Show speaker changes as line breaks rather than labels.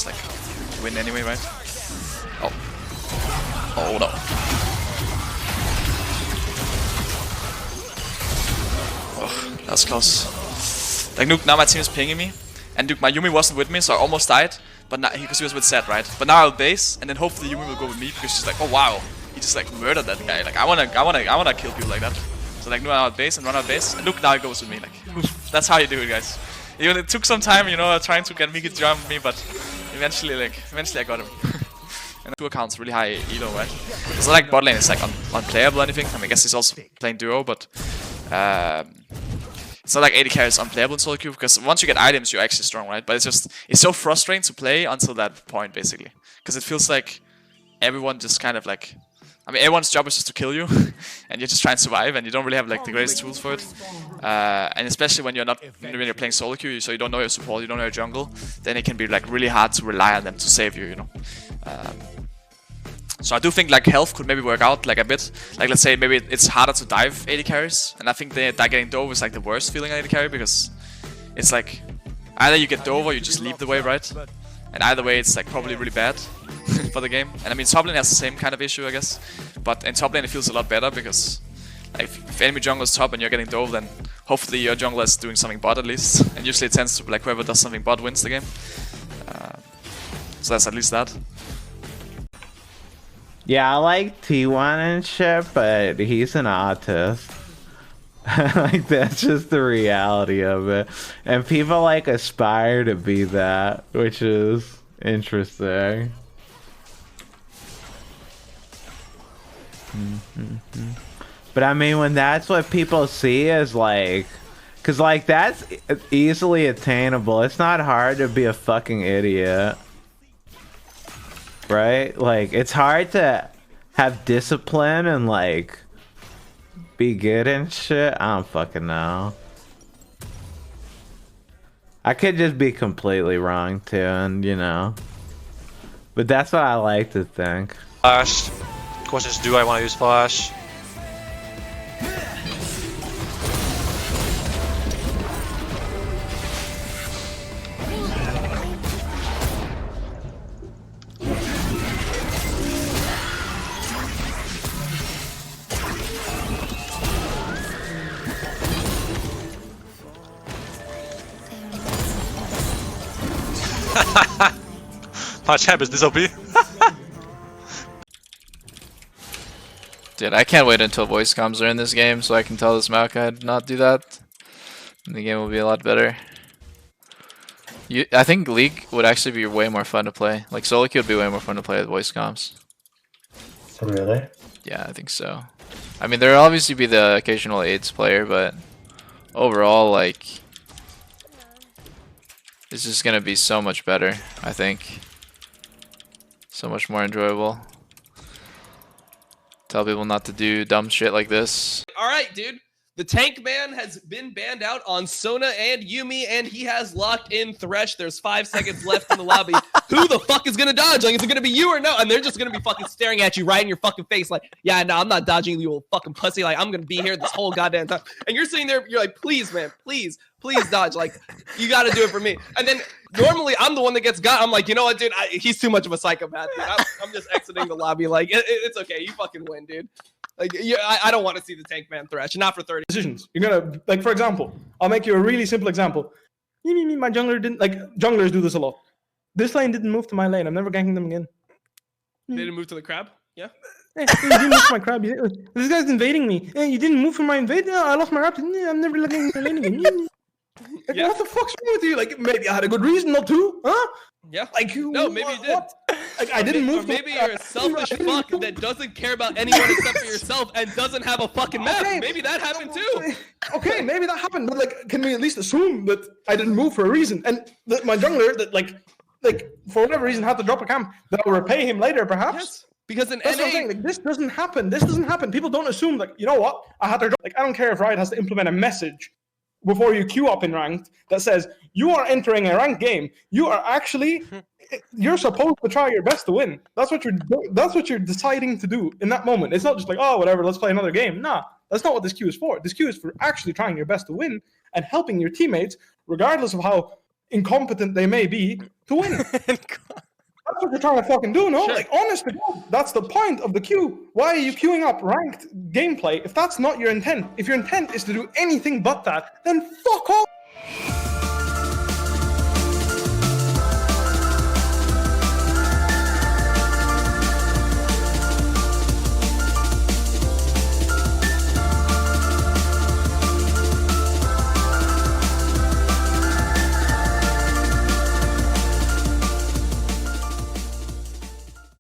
just like win anyway, right? Oh. Oh no. Oh, that was close. Like, Nuke, now my team is pinging me. And Nuke, my Yuumi wasn't with me, so I almost died. But now, because he was with Zed, right? But now I'll base, and then hopefully Yuumi will go with me, because she's like, oh wow, he just like murdered that guy. Like, I wanna kill people like that. So like, run out base and run out base, and Nuke now goes with me. Like, that's how you do it, guys. Even it took some time, you know, trying to get Miki to jump me, but eventually I got him. And 2 accounts, really high elo, right? It's not like bot lane is like unplayable or anything. I mean, I guess he's also playing duo, but it's not like 80 carries unplayable in solo queue, because once you get items, you're actually strong, right? But it's so frustrating to play until that point, basically. Because it feels like everyone just kind of like, I mean, everyone's job is just to kill you, and you're just trying to survive, and you don't really have like the greatest tools for it. And especially when you're playing solo queue, so you don't know your support, you don't know your jungle, then it can be like really hard to rely on them to save you, you know. So I do think like health could maybe work out like a bit. Like, let's say maybe it's harder to dive 80 carries, and I think that getting dove is like the worst feeling on 80 carry, because it's like either you get dove or you just leave the wave, right? And either way it's like probably really bad for the game. And I mean, top lane has the same kind of issue, I guess, but in top lane it feels a lot better, because like, if enemy jungle is top and you're getting dove, then hopefully your jungler is doing something bot at least, and usually it tends to be like whoever does something bot wins the game. So that's at least that.
Yeah, I like T1 and shit, but he's an autist. Like, that's just the reality of it. And people like aspire to be that, which is interesting. But I mean, when that's what people see is like, cause like that's easily attainable. It's not hard to be a fucking idiot. Right? Like, it's hard to have discipline and like be good and shit. I don't fucking know. I could just be completely wrong too, and you know. But that's what I like to think.
Flash. Question is, do I want to use flash? My champ is this OP.
Dude, I can't wait until voice comms are in this game so I can tell this Maokai to not do that. And the game will be a lot better. I think League would actually be way more fun to play. Like, solo queue would be way more fun to play with voice comms.
Really?
Yeah, I think so. I mean, there'll obviously be the occasional AIDS player, but overall, like, it's just gonna be so much better, I think. So much more enjoyable. Tell people not to do dumb shit like this.
Alright, dude. The tank man has been banned out on Sona and Yuumi, and he has locked in Thresh. There's 5 seconds left in the lobby. Who the fuck is gonna dodge? Like, is it gonna be you or no? And they're just gonna be fucking staring at you right in your fucking face like, yeah, no, I'm not dodging you, little fucking pussy. Like, I'm gonna be here this whole goddamn time. And you're sitting there, you're like, please, man, please dodge. Like, you gotta do it for me. And then normally I'm the one that gets got. I'm like, you know what, dude? He's too much of a psychopath, dude. I'm just exiting the lobby. Like, it's okay. You fucking win, dude. Like, I don't want to see the tank man Thresh, not for 30
decisions. You're gonna, like, for example, I'll make you a really simple example. My jungler didn't, like, junglers do this a lot. This lane didn't move to my lane. I'm never ganking them again.
They didn't move to the crab? Yeah.
Hey, you didn't move to my crab. This guy's invading me. Hey, you didn't move for my invade? I lost my raptor. I'm never looking at my lane again. Like, what the fuck's wrong with you? Like, maybe I had a good reason not to, huh?
Yeah.
Like,
no, maybe you did.
Like, I didn't move.
Or maybe you're a selfish fuck that doesn't care about anyone except for yourself and doesn't have a fucking map. Okay. Maybe that happened too.
Okay, maybe that happened, but like, can we at least assume that I didn't move for a reason, and that my jungler that like for whatever reason had to drop a camp, that I'll repay him later, perhaps?
Yes. Because in
that's
NA,
what I'm saying. Like, this doesn't happen. This doesn't happen. People don't assume, like, you know what? I had to drop. Like, I don't care if Riot has to implement a message before you queue up in ranked that says you are entering a ranked game. You are actually, you're supposed to try your best to win. That's what you're deciding to do in that moment. It's not just like, oh, whatever, let's play another game. Nah, that's not what this queue is for. This queue is for actually trying your best to win and helping your teammates, regardless of how incompetent they may be, to win. trying to fucking do, no?
Sure.
Like, honest to God, that's the point of the queue. Why are you queuing up ranked gameplay if that's not your intent? If your intent is to do anything but that, then fuck off.